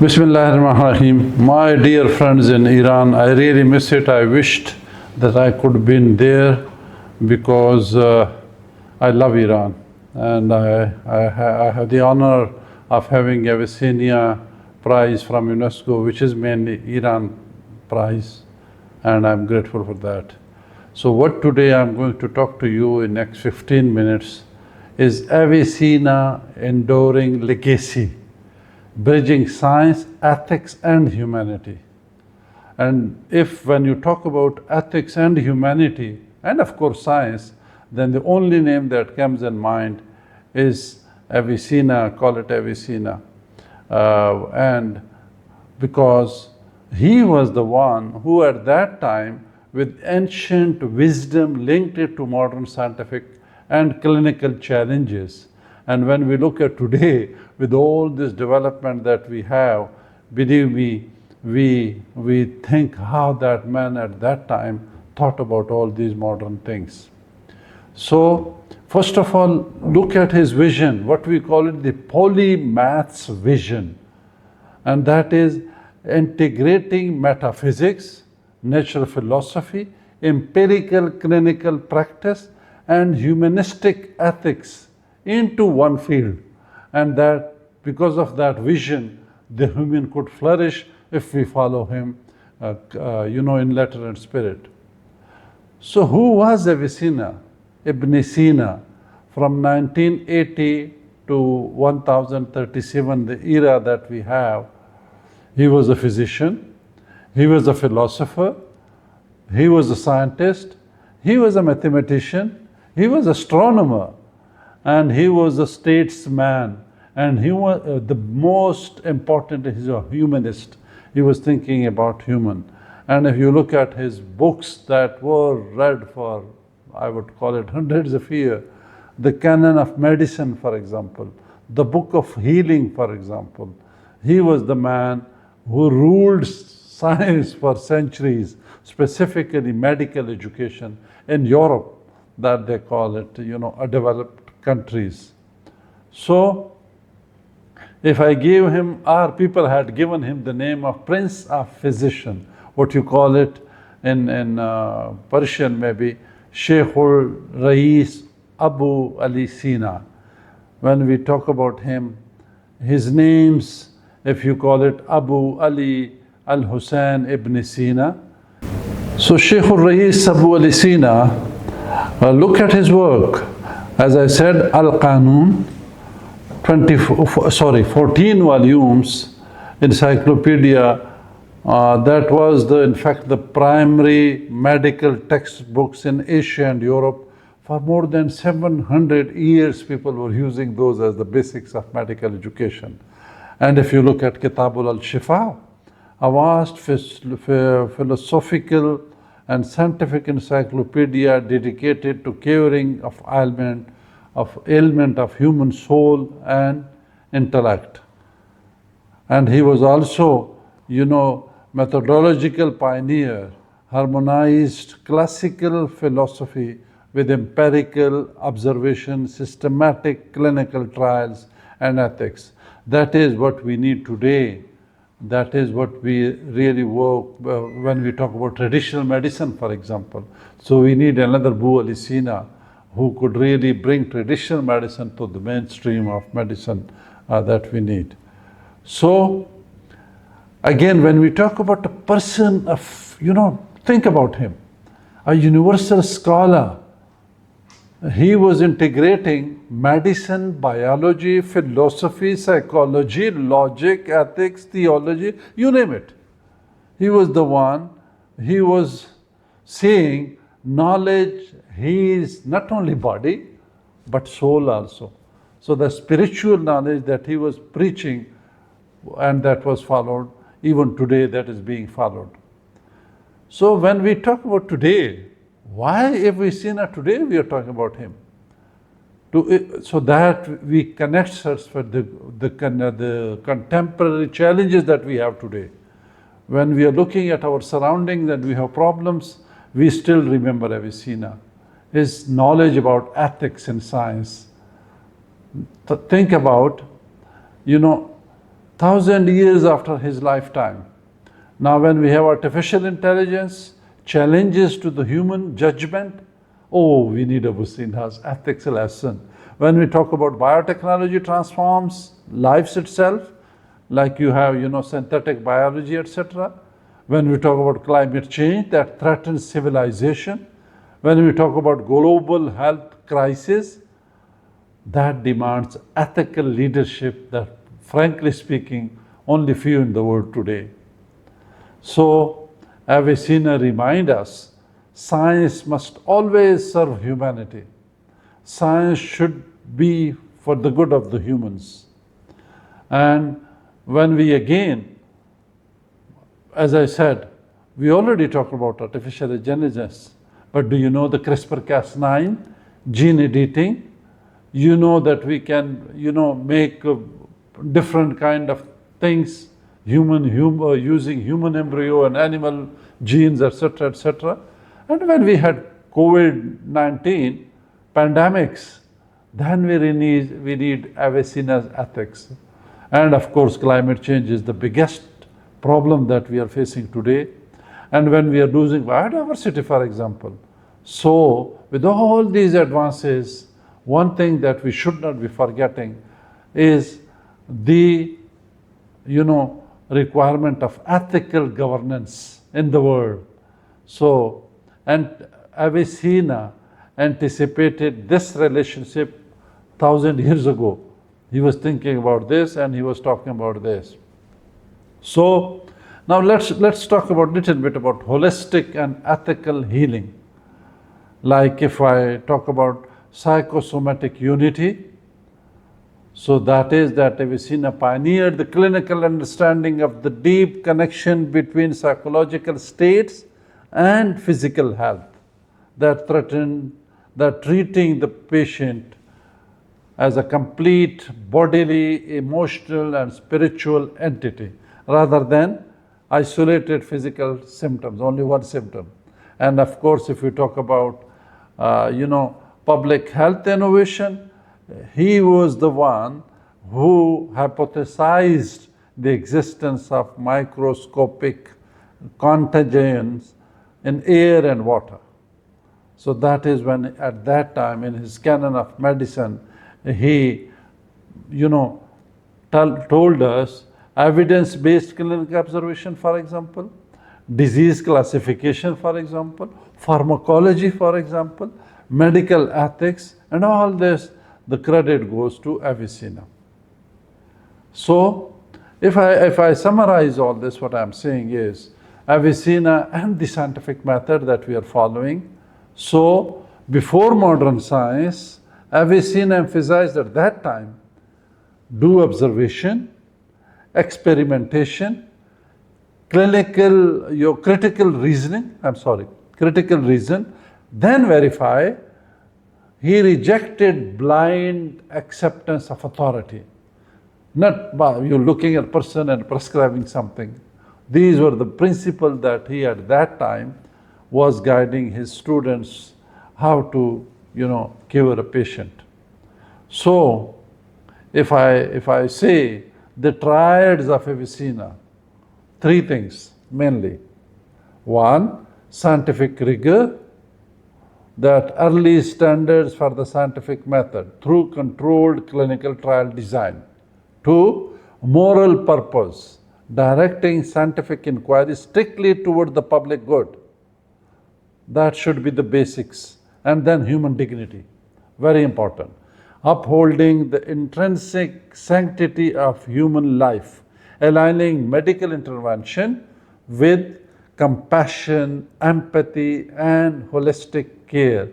Bismillahirrahmanirrahim. My dear friends in Iran, I really miss it. I wished that I could have been there because I love Iran, and I have the honor of having Avicennia prize from UNESCO, which is mainly Iran prize, and I'm grateful for that. So what today I'm going to talk to you in next 15 minutes is Avicenna enduring legacy, bridging science, ethics and humanity. And if when you talk about ethics and humanity, and of course science, then the only name that comes in mind is Avicenna, call it Avicenna. And because he was the one who at that time, with ancient wisdom, linked it to modern scientific and clinical challenges. And when we look at today, with all this development that we have, believe me, we think how that man at that time thought about all these modern things. So, first of all, look at his vision, what we call it the polymath's vision. And that is integrating metaphysics, natural philosophy, empirical clinical practice, and humanistic ethics into one field. And that because of that vision, the human could flourish if we follow him, in letter and spirit. So who was Avicenna? Ibn Sina, from 1980 to 1037, the era that we have. He was a physician, he was a philosopher, he was a scientist, he was a mathematician, he was an astronomer, and he was a statesman, and he was the most important, he's a humanist. He was thinking about human. And if you look at his books that were read for, I would call it hundreds of years, the Canon of Medicine, for example, the Book of Healing, for example, he was the man who ruled science for centuries, specifically medical education in Europe, that they call it, a developed countries. So, if I gave him, or people had given him the name of Prince of Physician, what you call it in Persian maybe, Sheikhul Rais Abu Ali Sina. When we talk about him, his names, if you call it Abu Ali al-Husayn ibn Sina. So Sheikhul Rais Abu Ali Sina, look at his work. As I said, Al-Qanun, 14 volumes, encyclopedia, that was in fact the primary medical textbooks in Asia and Europe. For more than 700 years, people were using those as the basics of medical education. And if you look at Kitabul al-Shifa, a vast philosophical and scientific encyclopedia dedicated to curing of ailment of human soul and intellect. And he was also, methodological pioneer, harmonized classical philosophy with empirical observation, systematic clinical trials and ethics. That is what we need today. That is what we really work when we talk about traditional medicine, for example. So we need another Abu Ali Sina who could really bring traditional medicine to the mainstream of medicine that we need. So, again, when we talk about a person of, think about him, a universal scholar. He was integrating medicine, biology, philosophy, psychology, logic, ethics, theology, you name it. He was the one, he was saying knowledge, he is not only body, but soul also. So the spiritual knowledge that he was preaching and that was followed, even today that is being followed. So when we talk about today, why Avicenna today we are talking about him? So that we connect us for the contemporary challenges that we have today. When we are looking at our surroundings and we have problems, we still remember Avicenna. His knowledge about ethics and science. Think about, 1,000 years after his lifetime. Now when we have artificial intelligence, challenges to the human judgment, oh, we need Avicenna's ethics lesson. When we talk about biotechnology transforms lives itself, like you have, synthetic biology, etc. When we talk about climate change that threatens civilization, when we talk about global health crisis, that demands ethical leadership that, frankly speaking, only few in the world today. So, Avicenna reminds us, science must always serve humanity. Science should be for the good of the humans. And when we again, as I said, we already talked about artificial intelligence, but do you know the CRISPR-Cas9 gene editing? You know that we can, make different kind of things, using human embryo and animal genes, etc., etc. And when we had COVID-19 pandemics, then we need Avicenna's ethics. And of course, climate change is the biggest problem that we are facing today. And when we are losing biodiversity, for example. So, with all these advances, one thing that we should not be forgetting is the, requirement of ethical governance in the world. So, and Avicenna anticipated this relationship 1,000 years ago. He was thinking about this and he was talking about this. So, now let's talk about a little bit about holistic and ethical healing. Like if I talk about psychosomatic unity, so that is that Avicenna pioneered the clinical understanding of the deep connection between psychological states and physical health that treating the patient as a complete bodily, emotional, and spiritual entity rather than isolated physical symptoms, only one symptom. And of course, if we talk about, public health innovation, he was the one who hypothesized the existence of microscopic contagions in air and water. So that is when, at that time, in his Canon of Medicine, he, told us evidence-based clinical observation, for example, disease classification, for example, pharmacology, for example, medical ethics, and all this, the credit goes to Avicenna. So, if I summarize all this, what I'm saying is, Avicenna and the scientific method that we are following. So, before modern science, Avicenna emphasized at that time, do observation, experimentation, critical reason, then verify. He rejected blind acceptance of authority. Not by you looking at a person and prescribing something. These were the principles that he at that time was guiding his students how to, cure a patient. So, if I say the triads of Avicenna, three things mainly. One, scientific rigor, that early standards for the scientific method through controlled clinical trial design. Two, moral purpose, directing scientific inquiry strictly toward the public good. That should be the basics. And then human dignity, very important. Upholding the intrinsic sanctity of human life, aligning medical intervention with compassion, empathy, and holistic care.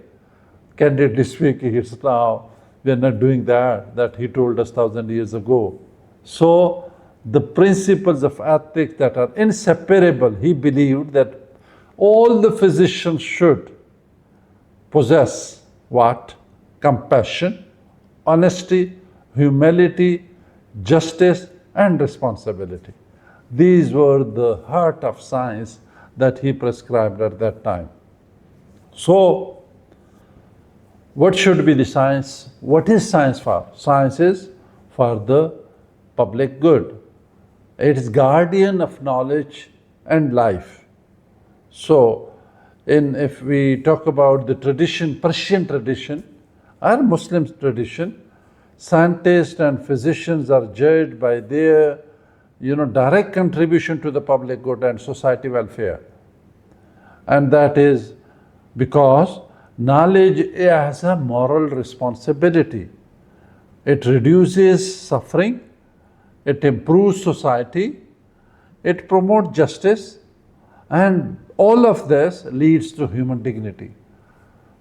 Candidly speaking, it's now, we are not doing that he told us 1,000 years ago. So, the principles of ethics that are inseparable, he believed that all the physicians should possess what? Compassion, honesty, humility, justice, and responsibility. These were the heart of science that he prescribed at that time. So, what should be the science? What is science for? Science is for the public good. It is guardian of knowledge and life. So, if we talk about the tradition, Persian tradition, or Muslim tradition, scientists and physicians are judged by their, direct contribution to the public good and society welfare. And that is because knowledge has a moral responsibility. It reduces suffering, it improves society, it promotes justice, and all of this leads to human dignity.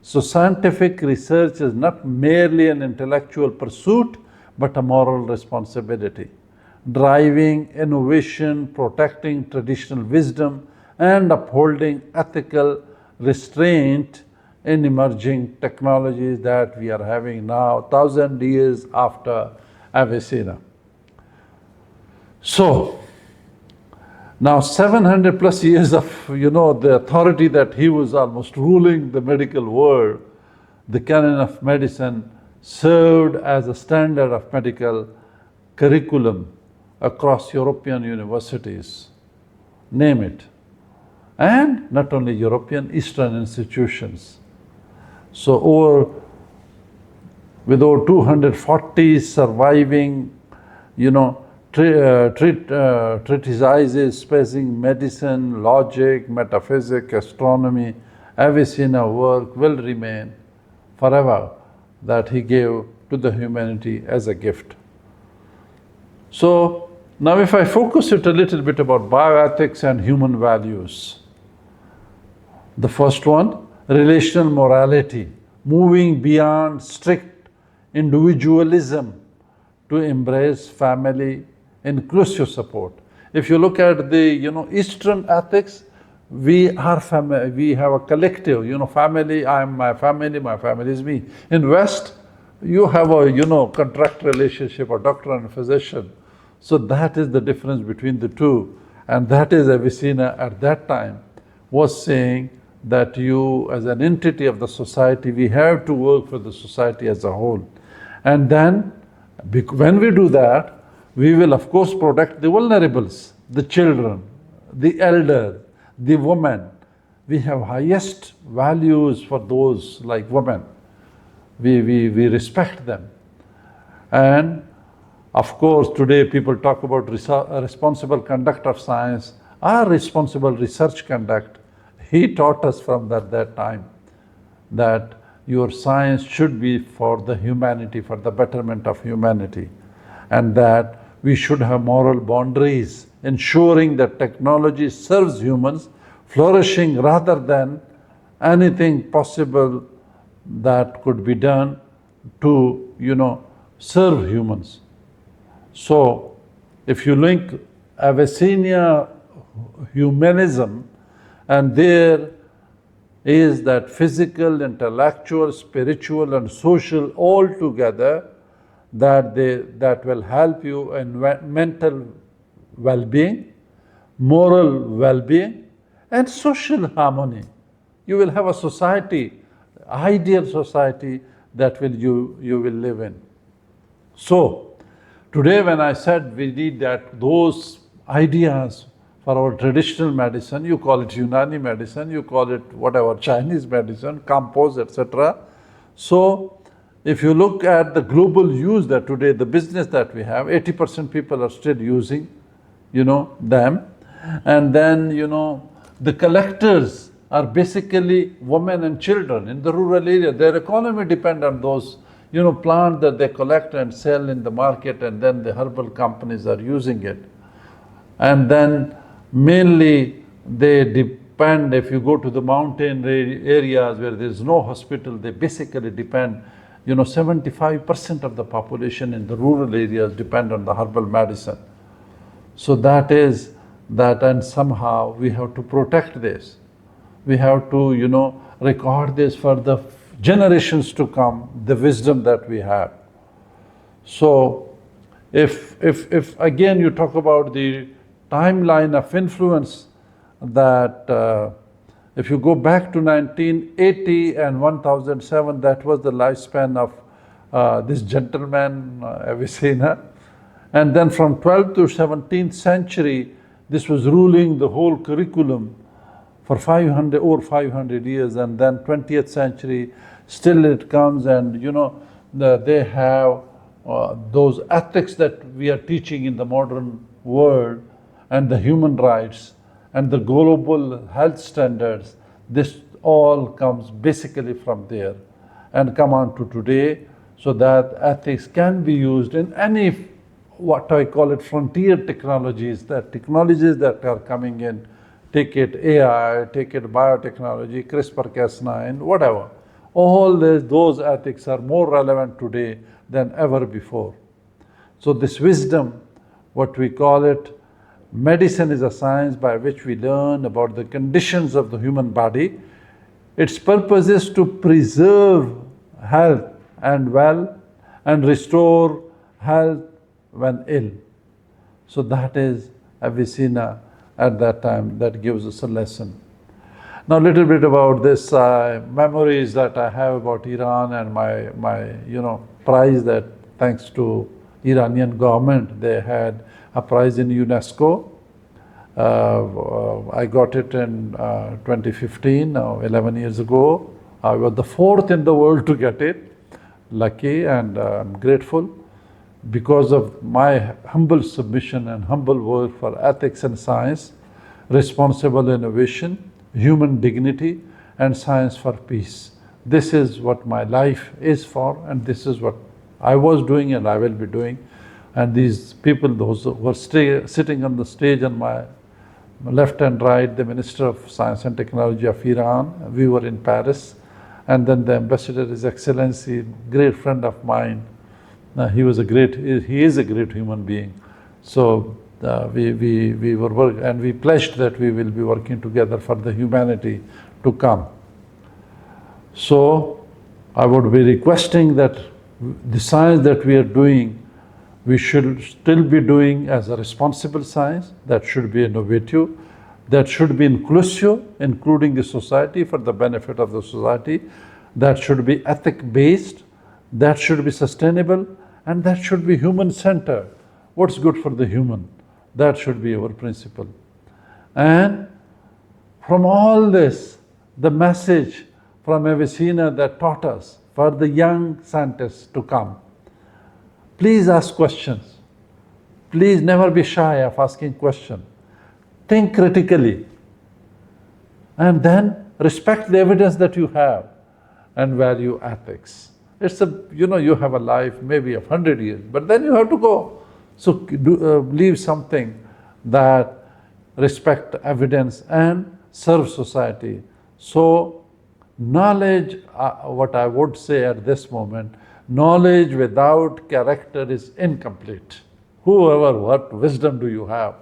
So scientific research is not merely an intellectual pursuit, but a moral responsibility, driving innovation, protecting traditional wisdom, and upholding ethical restraint in emerging technologies that we are having now, 1,000 years after Avicenna. So, now 700 plus years of, the authority that he was almost ruling the medical world, the Canon of Medicine served as a standard of medical curriculum across European universities, name it. And not only European, Eastern institutions. So with over 240 surviving, treatises spanning medicine, logic, metaphysics, astronomy, Avicenna work will remain forever that he gave to the humanity as a gift. So now if I focus it a little bit about bioethics and human values. The first one, relational morality, moving beyond strict individualism to embrace family, inclusive support. If you look at the Eastern ethics, we have a collective, family, I am my family is me. In West, you have a contract relationship, a doctor and a physician. So that is the difference between the two. And that is Avicenna at that time was saying that you as an entity of the society, we have to work for the society as a whole. And then when we do that, we will of course protect the vulnerables, the children, the elder, the women. We have highest values for those like women. We respect them. And of course, today people talk about responsible conduct of science or responsible research conduct. He taught us from that time that your science should be for the humanity, for the betterment of humanity, and that we should have moral boundaries, ensuring that technology serves humans, flourishing rather than anything possible that could be done to, serve humans. So, if you link Avicenna humanism, and there is that physical, intellectual, spiritual, and social all together, that will help you in mental well-being, moral well-being, and social harmony. You will have a society, ideal society that you will live in. So, today when I said we need those ideas for our traditional medicine, you call it Unani medicine, you call it whatever, Chinese medicine, compose, etc. So, if you look at the global use that today, the business that we have, 80% people are still using, them. And then, the collectors are basically women and children in the rural area. Their economy depends on those, plants that they collect and sell in the market, and then the herbal companies are using it. And then mainly they depend, if you go to the mountain areas where there is no hospital, they basically depend, 75% of the population in the rural areas depend on the herbal medicine. So and somehow we have to protect this. We have to, record this for the generations to come, the wisdom that we have. So if again you talk about the timeline of influence, that if you go back to 1980 and 1007, that was the lifespan of this gentleman, Avicenna. And then from 12th to 17th century, this was ruling the whole curriculum for over 500 years. And then 20th century, still it comes, and they have those ethics that we are teaching in the modern world, and the human rights, and the global health standards. This all comes basically from there and come on to today, so that ethics can be used in any, what I call it, frontier technologies that are coming in. Take it AI, take it biotechnology, CRISPR-Cas9, whatever. All those ethics are more relevant today than ever before. So this wisdom, what we call it, medicine is a science by which we learn about the conditions of the human body. Its purpose is to preserve health and well, and restore health when ill. So that is Avicenna at that time, that gives us a lesson. Now a little bit about this memories that I have about Iran, and my prize that, thanks to Iranian government, they had a prize in UNESCO. I got it in 2015, now 11 years ago. I was the fourth in the world to get it. Lucky, and I'm grateful because of my humble submission and humble work for ethics and science, responsible innovation, human dignity, and science for peace. This is what my life is for, and this is what I was doing and I will be doing. And these people, those who were sitting on the stage on my left and right, the Minister of Science and Technology of Iran, we were in Paris, and then the Ambassador, His Excellency, great friend of mine. He is a great human being. So we were working, and we pledged that we will be working together for the humanity to come. So I would be requesting that the science that we are doing, we should still be doing as a responsible science, that should be innovative, that should be inclusive, including the society for the benefit of the society, that should be ethic-based, that should be sustainable, and that should be human-centered. What's good for the human? That should be our principle. And from all this, the message from Avicenna that taught us for the young scientists to come: please ask questions. Please never be shy of asking questions. Think critically. And then respect the evidence that you have and value ethics. It's you have a life maybe of 100 years, but then you have to go. So leave something that respect evidence and serve society. So knowledge, what I would say at this moment, knowledge without character is incomplete. Whoever, what wisdom do you have?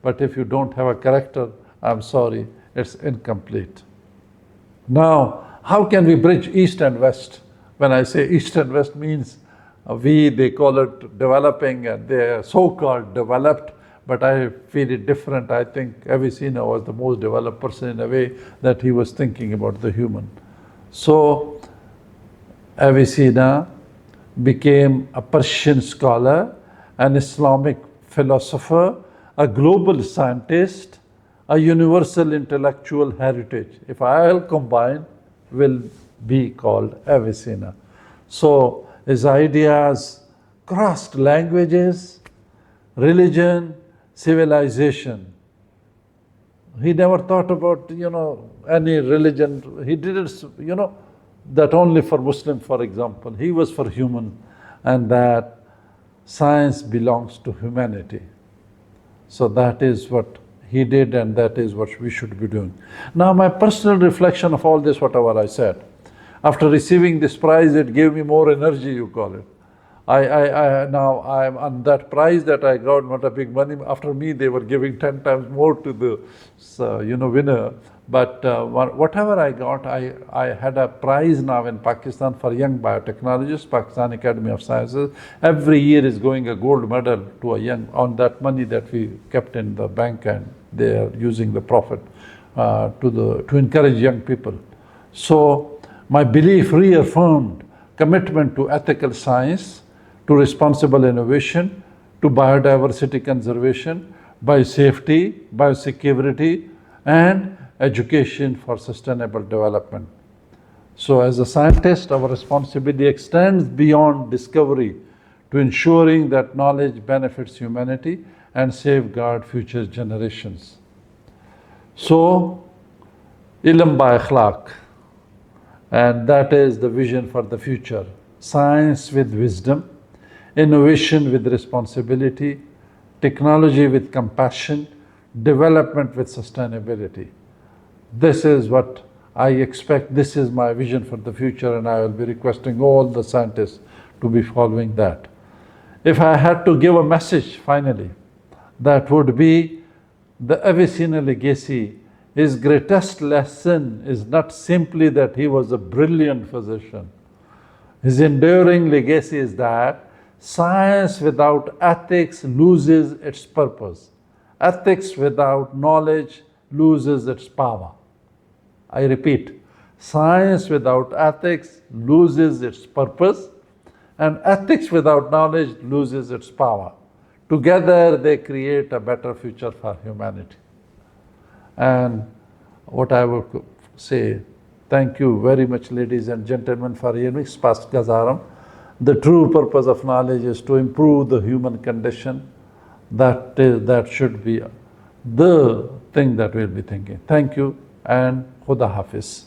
But if you don't have a character, I'm sorry, it's incomplete. Now, how can we bridge East and West? When I say East and West means they call it developing, and they are so-called developed, but I feel it different. I think Avicenna was the most developed person in a way that he was thinking about the human. So Avicenna became a Persian scholar, an Islamic philosopher, a global scientist, a universal intellectual heritage. If I'll combine, will be called Avicenna. So his ideas crossed languages, religion, civilization. He never thought about, any religion. He didn't, that only for Muslim, for example. He was for human, and that science belongs to humanity. So that is what he did, and that is what we should be doing. Now, my personal reflection of all this, whatever I said, after receiving this prize, it gave me more energy, you call it. Now I'm on that prize that I got, not a big money. After me, they were giving 10 times more to the winner. But whatever I got, I had a prize now in Pakistan for young biotechnologists, Pakistan Academy of Sciences. Every year is going a gold medal to a young, on that money that we kept in the bank, and they are using the profit to encourage young people. So my belief reaffirmed commitment to ethical science, to responsible innovation, to biodiversity conservation, biosafety, biosecurity, and education for sustainable development. So as a scientist, our responsibility extends beyond discovery to ensuring that knowledge benefits humanity and safeguard future generations. So, ilm by akhlaq, and that is the vision for the future. Science with wisdom, innovation with responsibility, technology with compassion, development with sustainability. This is what I expect, this is my vision for the future, and I will be requesting all the scientists to be following that. If I had to give a message finally, that would be the Avicenna legacy. His greatest lesson is not simply that he was a brilliant physician. His enduring legacy is that science without ethics loses its purpose. Ethics without knowledge loses its power. I repeat, science without ethics loses its purpose, and ethics without knowledge loses its power. Together they create a better future for humanity. And what I would say, thank you very much, ladies and gentlemen, for hearing me. Spas Gazaram. The true purpose of knowledge is to improve the human condition. That should be the thing that we'll be thinking. Thank you, and Khuda Hafiz.